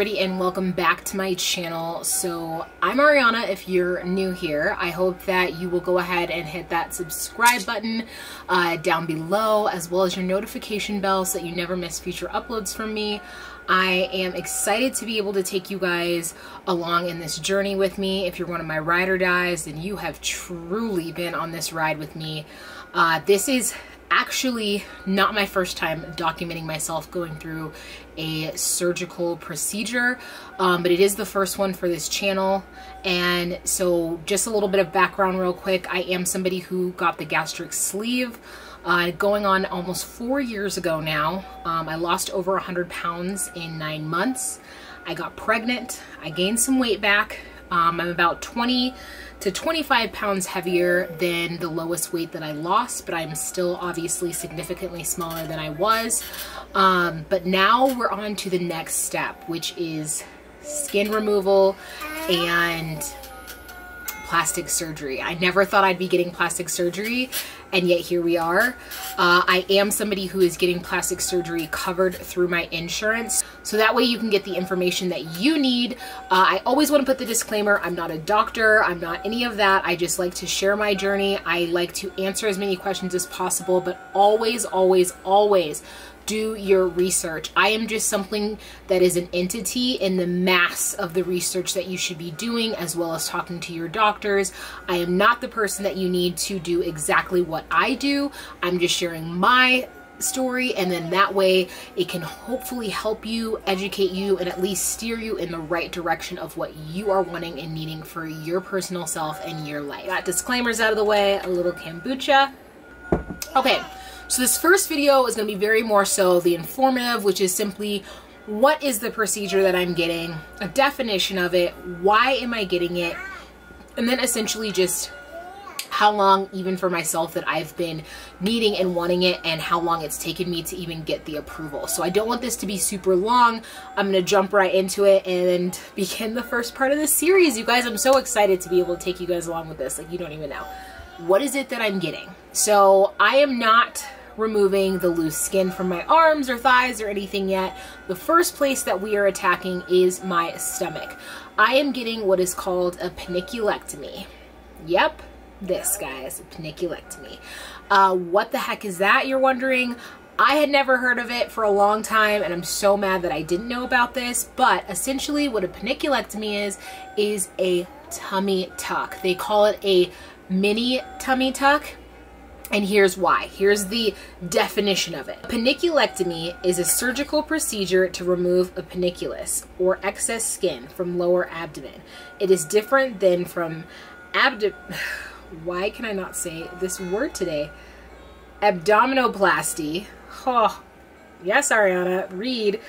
everybody, and welcome back to my channel. So I'm Ariana. If you're new here, I hope that you will go ahead and hit that subscribe button down below, as well as your notification bell so that you never miss future uploads from me. I am excited to be able to take you guys along in this journey with me. If you're one of my ride or dies, then you have truly been on this ride with me. This is actually not my first time documenting myself going through a surgical procedure, but it is the first one for this channel. And so just a little bit of background real quick. I am somebody who got the gastric sleeve going on almost 4 years ago now. I lost over 100 pounds in 9 months. I got pregnant. I gained some weight back. I'm about 20 to 25 pounds heavier than the lowest weight that I lost, but I'm still obviously significantly smaller than I was. But now we're on to the next step, which is skin removal and plastic surgery. I never thought I'd be getting plastic surgery, and yet here we are. I am somebody who is getting plastic surgery covered through my insurance, so that way you can get the information that you need. I always want to put the disclaimer, I'm not a doctor, I'm not any of that. I just like to share my journey. I like to answer as many questions as possible, but always, always, always do your research. I am just something that is an entity in the mass of the research that you should be doing, as well as talking to your doctors. I am not the person that you need to do exactly what I do. I'm just sharing my story, and then that way it can hopefully help you, educate you, and at least steer you in the right direction of what you are wanting and needing for your personal self and your life. Got disclaimers out of the way, a little kombucha. Okay. So this first video is going to be very more so the informative, which is simply what is the procedure that I'm getting, a definition of it, why am I getting it, and then essentially just how long, even for myself, that I've been needing and wanting it, and how long it's taken me to even get the approval. So I don't want this to be super long. I'm going to jump right into it and begin the first part of this series. You guys, I'm so excited to be able to take you guys along with this. Like, you don't even know. What is it that I'm getting? So I am not removing the loose skin from my arms or thighs or anything yet. The first place that we are attacking is my stomach. I am getting what is called a panniculectomy. Yep, this, guys, a panniculectomy. What the heck is that, you're wondering? I had never heard of it for a long time, and I'm so mad that I didn't know about this, but essentially what a panniculectomy is a tummy tuck. They call it a mini tummy tuck. And here's why. Here's the definition of it. Panniculectomy is a surgical procedure to remove a panniculus, or excess skin, from lower abdomen. It is different than from why can I not say this word today? Abdominoplasty. Oh, yes, Ariana, read.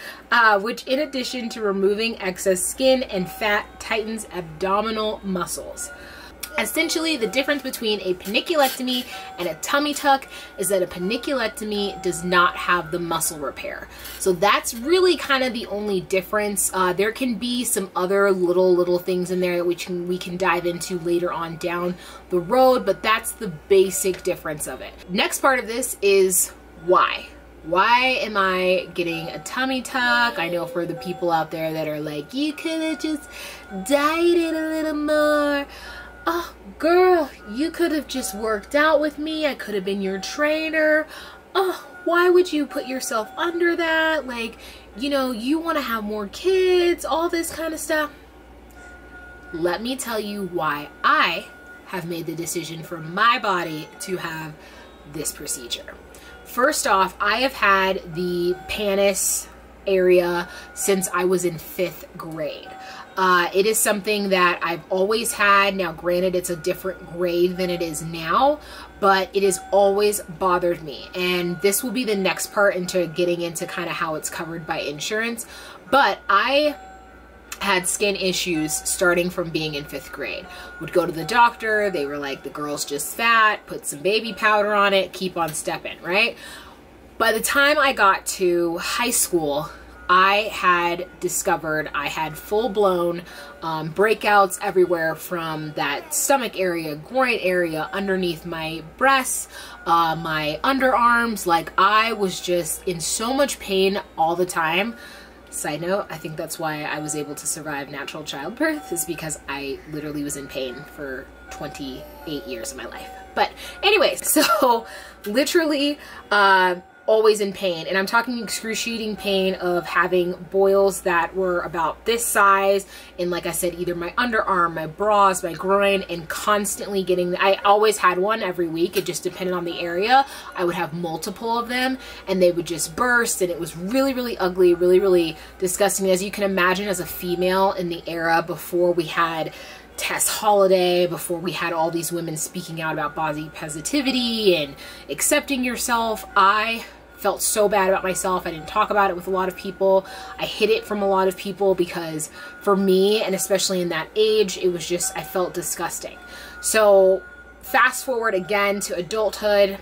Which, in addition to removing excess skin and fat, tightens abdominal muscles. Essentially, the difference between a panniculectomy and a tummy tuck is that a panniculectomy does not have the muscle repair. So that's really kind of the only difference. There can be some other little things in there that we can dive into later on down the road, but that's the basic difference of it. Next part of this is why. Why am I getting a tummy tuck? I know for the people out there that are like, you could have just dieted a little more. Oh, girl, you could have just worked out with me. I could have been your trainer. Oh, why would you put yourself under that? Like, you know, you want to have more kids, all this kind of stuff. Let me tell you why I have made the decision for my body to have this procedure. First off, I have had the pannus area since I was in 5th grade. It is something that I've always had. Now, granted, it's a different grade than it is now, but it has always bothered me. And this will be the next part into getting into kind of how it's covered by insurance. But I had skin issues starting from being in 5th grade. Would go to the doctor. They were like, the girl's just fat. Put some baby powder on it. Keep on stepping, right? By the time I got to high school, I had discovered I had full-blown breakouts everywhere from that stomach area, groin area, underneath my breasts, my underarms. Like, I was just in so much pain all the time. Side note, I think that's why I was able to survive natural childbirth, is because I literally was in pain for 28 years of my life. But anyways, so literally always in pain, and I'm talking excruciating pain of having boils that were about this size, and like I said, either my underarm, my bras, my groin, and constantly getting, I always had one every week. It just depended on the area. I would have multiple of them and they would just burst, and it was really, really ugly, really, really disgusting. As you can imagine, as a female in the era before we had Tess Holiday, before we had all these women speaking out about body positivity and accepting yourself, I felt so bad about myself. I didn't talk about it with a lot of people. I hid it from a lot of people because for me, and especially in that age, it was just, I felt disgusting. So fast forward again to adulthood,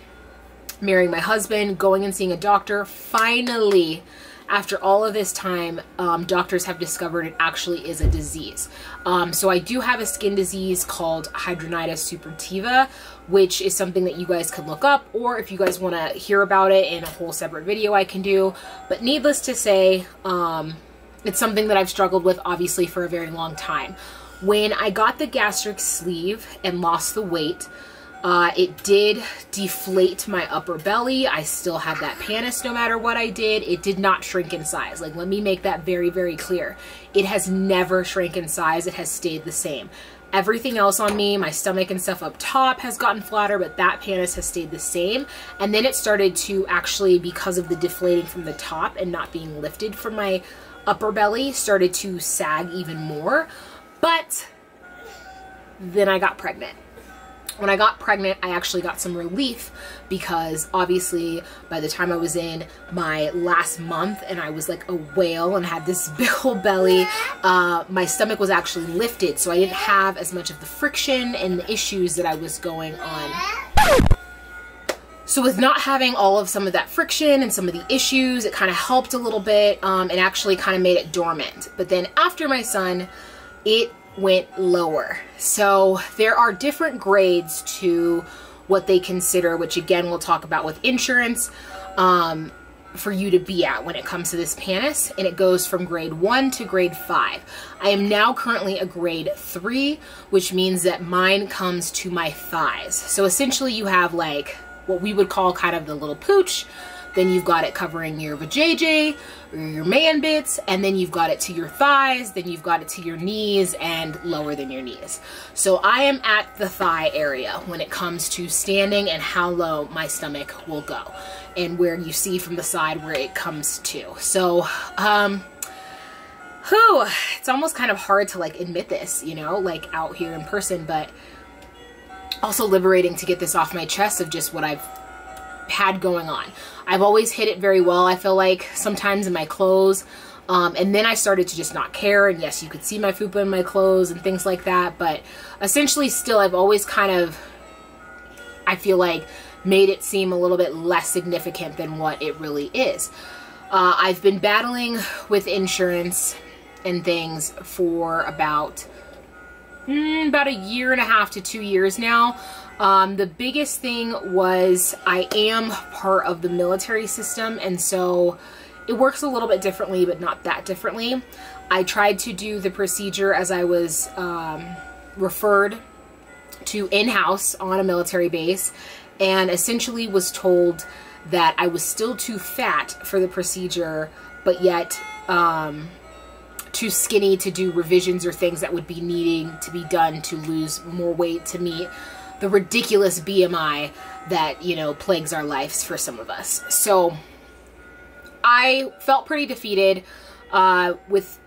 marrying my husband, going and seeing a doctor. Finally, after all of this time, doctors have discovered it actually is a disease. So I do have a skin disease called hidradenitis suppurativa, which is something that you guys could look up, or if you guys want to hear about it in a whole separate video, I can do. But needless to say, it's something that I've struggled with obviously for a very long time. When I got the gastric sleeve and lost the weight, it did deflate my upper belly. I still had that pannus no matter what I did. It did not shrink in size. Like, let me make that very, very clear. It has never shrank in size. It has stayed the same. Everything else on me, my stomach and stuff up top has gotten flatter, but that pannus has stayed the same. And then it started to actually, because of the deflating from the top and not being lifted from my upper belly, started to sag even more. But then I got pregnant. When I got pregnant, I actually got some relief because obviously by the time I was in my last month and I was like a whale and had this big old belly, my stomach was actually lifted. So I didn't have as much of the friction and the issues that I was going on. So with not having all of some of that friction and some of the issues, it kind of helped a little bit and actually kind of made it dormant. But then after my son, it went lower. So there are different grades to what they consider, which again we'll talk about with insurance, for you to be at when it comes to this pannus, and it goes from grade 1 to grade 5. I am now currently a grade 3, which means that mine comes to my thighs. So essentially you have like what we would call kind of the little pooch, then you've got it covering your vajayjay or your man bits, and then you've got it to your thighs, then you've got it to your knees and lower than your knees. So I am at the thigh area when it comes to standing and how low my stomach will go, and where you see from the side where it comes to. So, it's almost kind of hard to like admit this, you know, like out here in person, but also liberating to get this off my chest of just what I've had going on. I've always hid it very well, I feel like, sometimes in my clothes. And then I started to just not care. And yes, you could see my fupa in my clothes and things like that. But essentially still, I've always kind of, I feel like, made it seem a little bit less significant than what it really is. I've been battling with insurance and things for about a 1.5 to 2 years now. The biggest thing was I am part of the military system, and so it works a little bit differently, but not that differently. I tried to do the procedure as I was referred to in-house on a military base, and essentially was told that I was still too fat for the procedure, but yet too skinny to do revisions or things that would be needing to be done to lose more weight to meet the ridiculous BMI that, you know, plagues our lives for some of us. So I felt pretty defeated with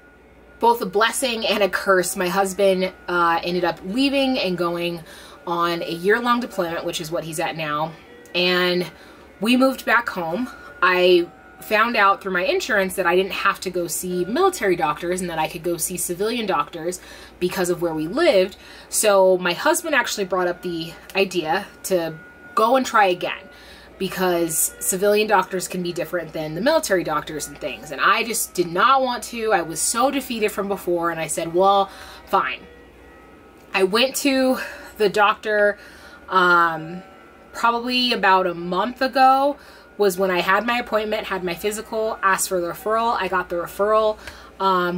both a blessing and a curse. My husband ended up leaving and going on a year-long deployment, which is what he's at now. And we moved back home. I found out through my insurance that I didn't have to go see military doctors and that I could go see civilian doctors because of where we lived. So my husband actually brought up the idea to go and try again, because civilian doctors can be different than the military doctors and things. And I just did not want to. I was so defeated from before, and I said, well, fine. I went to the doctor probably about a month ago was when I had my appointment, had my physical, asked for the referral. I got the referral.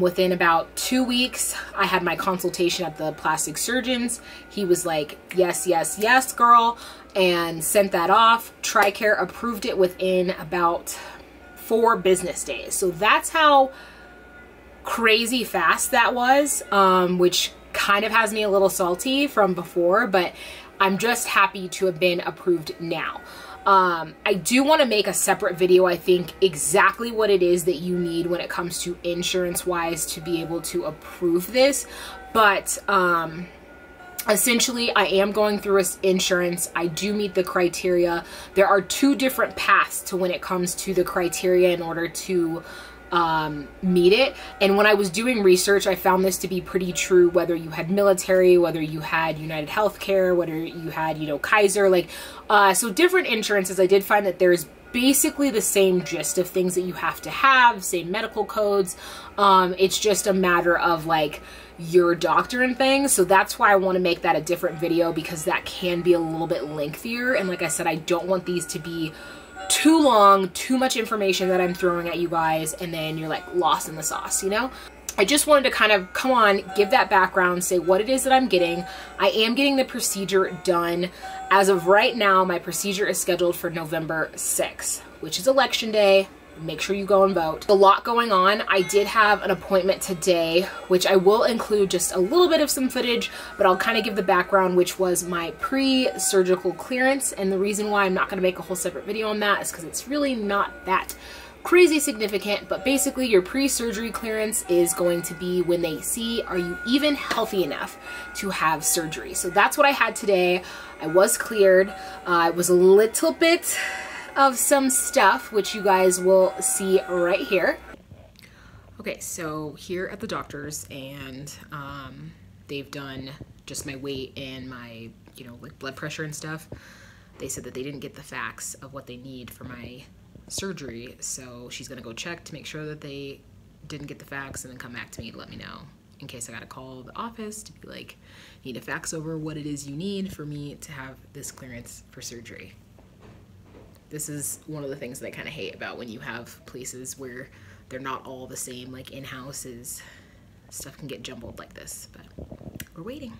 Within about 2 weeks, I had my consultation at the plastic surgeon's. He was like, yes, yes, yes, girl, and sent that off. TRICARE approved it within about 4 business days. So that's how crazy fast that was, which kind of has me a little salty from before, but I'm just happy to have been approved now. I do want to make a separate video, I think, exactly what it is that you need when it comes to insurance-wise to be able to approve this. But essentially, I am going through insurance. I do meet the criteria. There are 2 different paths to when it comes to the criteria in order to meet it. And when I was doing research, I found this to be pretty true, whether you had military, whether you had United Healthcare, whether you had, you know, Kaiser, like, so different insurances. I did find that there's basically the same gist of things that you have to have, same medical codes. It's just a matter of like your doctor and things. So that's why I want to make that a different video, because that can be a little bit lengthier. And like I said, I don't want these to be too long, too much information that I'm throwing at you guys, and then you're like lost in the sauce, you know? I just wanted to kind of come on, give that background, say what it is that I'm getting. I am getting the procedure done. As of right now, my procedure is scheduled for November 6th, which is election day. Make sure you go and vote. A lot going on. I did have an appointment today, which I will include just a little bit of some footage, but I'll kind of give the background, which was my pre-surgical clearance. And the reason why I'm not going to make a whole separate video on that is because it's really not that crazy significant. But basically, your pre-surgery clearance is going to be when they see, are you even healthy enough to have surgery? So that's what I had today. I was cleared. It was a little bit of some stuff, which you guys will see right here. Okay, so here at the doctor's, and they've done just my weight and my, you know, like blood pressure and stuff. They said that they didn't get the facts of what they need for my surgery, so she's gonna go check to make sure that they didn't get the facts and then come back to me to let me know, in case I gotta call the office to be like, need a fax over what it is you need for me to have this clearance for surgery. This is one of the things that I kind of hate about when you have places where they're not all the same, like in-house, is stuff can get jumbled like this, but we're waiting.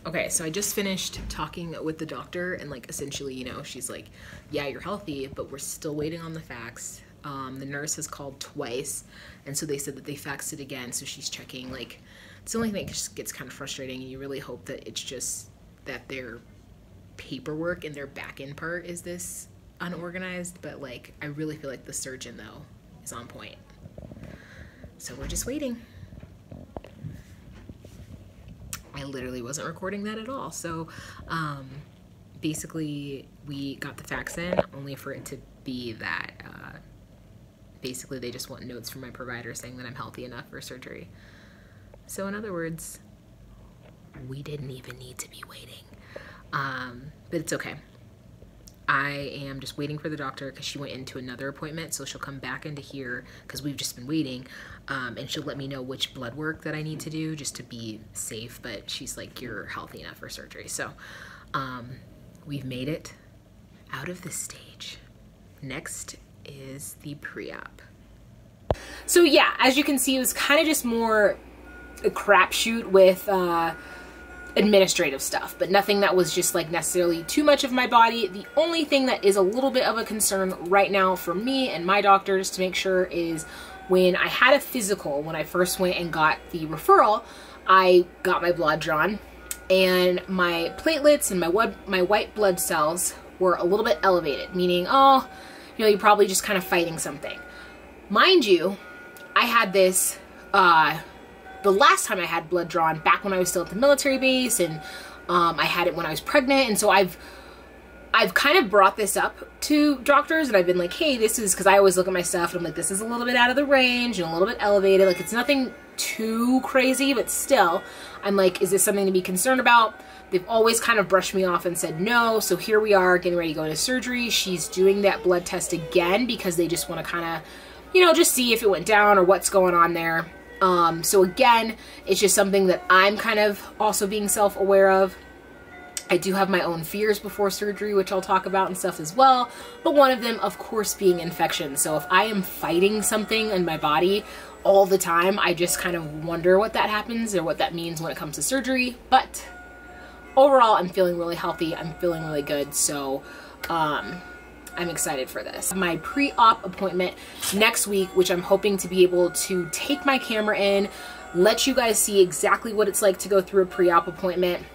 Okay, so I just finished talking with the doctor, and like essentially, you know, she's like, yeah, you're healthy, but we're still waiting on the fax. The nurse has called twice, and so they said that they faxed it again, so she's checking. Like, it's the only thing that just gets kind of frustrating, and you really hope that it's just that they're paperwork and their back end part is this unorganized, but like I really feel like the surgeon though is on point, so we're just waiting. I literally wasn't recording that at all. So basically we got the fax in only for it to be that basically they just want notes from my provider saying that I'm healthy enough for surgery. So in other words, we didn't even need to be waiting. But it's okay. I am just waiting for the doctor because she went into another appointment, so she'll come back into here because we've just been waiting, and she'll let me know which blood work that I need to do just to be safe. But she's like, you're healthy enough for surgery. So we've made it out of this stage. Next is the pre-op. So yeah, as you can see, it was kind of just more a crapshoot with administrative stuff, but nothing that was just like necessarily too much of my body. The only thing that is a little bit of a concern right now for me and my doctors to make sure is when I had a physical, when I first went and got the referral, I got my blood drawn and my platelets and my white blood cells were a little bit elevated, meaning, oh, you know, you're probably just kind of fighting something. Mind you, I had this the last time I had blood drawn back when I was still at the military base, and I had it when I was pregnant, and so I've kind of brought this up to doctors, and I've been like, hey, this is, because I always look at my stuff and I'm like, this is a little bit out of the range and a little bit elevated, like it's nothing too crazy, but still, I'm like, is this something to be concerned about? They've always kind of brushed me off and said no, so here we are getting ready to go into surgery. She's doing that blood test again because they just want to kind of, you know, just see if it went down or what's going on there. So again, it's just something that I'm kind of also being self-aware of. I do have my own fears before surgery, which I'll talk about and stuff as well. But one of them, of course, being infection. So if I am fighting something in my body all the time, I just kind of wonder what that happens or what that means when it comes to surgery. But overall, I'm feeling really healthy. I'm feeling really good. So I'm excited for this. My pre-op appointment next week, which I'm hoping to be able to take my camera in, let you guys see exactly what it's like to go through a pre-op appointment.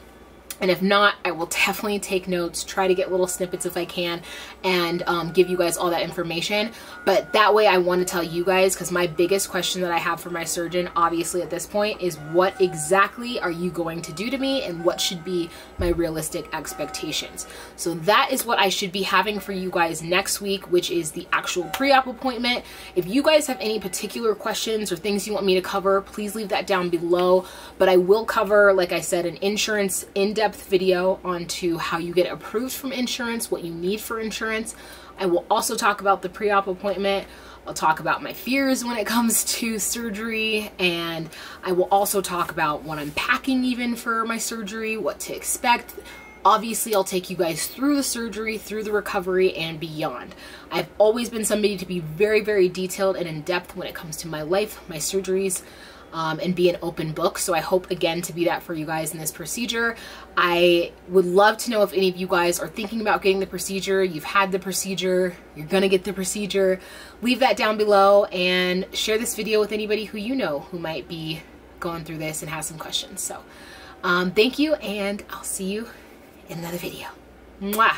And if not, I will definitely take notes, try to get little snippets if I can, and give you guys all that information. But that way I want to tell you guys, because my biggest question that I have for my surgeon, obviously at this point, is what exactly are you going to do to me and what should be my realistic expectations. So that is what I should be having for you guys next week, which is the actual pre-op appointment. If you guys have any particular questions or things you want me to cover, please leave that down below. But I will cover, like I said, an insurance in-depth video onto how you get approved from insurance, what you need for insurance. I will also talk about the pre-op appointment. I'll talk about my fears when it comes to surgery, and I will also talk about what I'm packing even for my surgery, what to expect. Obviously, I'll take you guys through the surgery, through the recovery, and beyond. I've always been somebody to be very, very detailed and in-depth when it comes to my life, my surgeries, and be an open book. So I hope, again, to be that for you guys in this procedure. I would love to know if any of you guys are thinking about getting the procedure, you've had the procedure, you're gonna get the procedure. Leave that down below and share this video with anybody who you know who might be going through this and has some questions. So thank you, and I'll see you in another video. Mwah!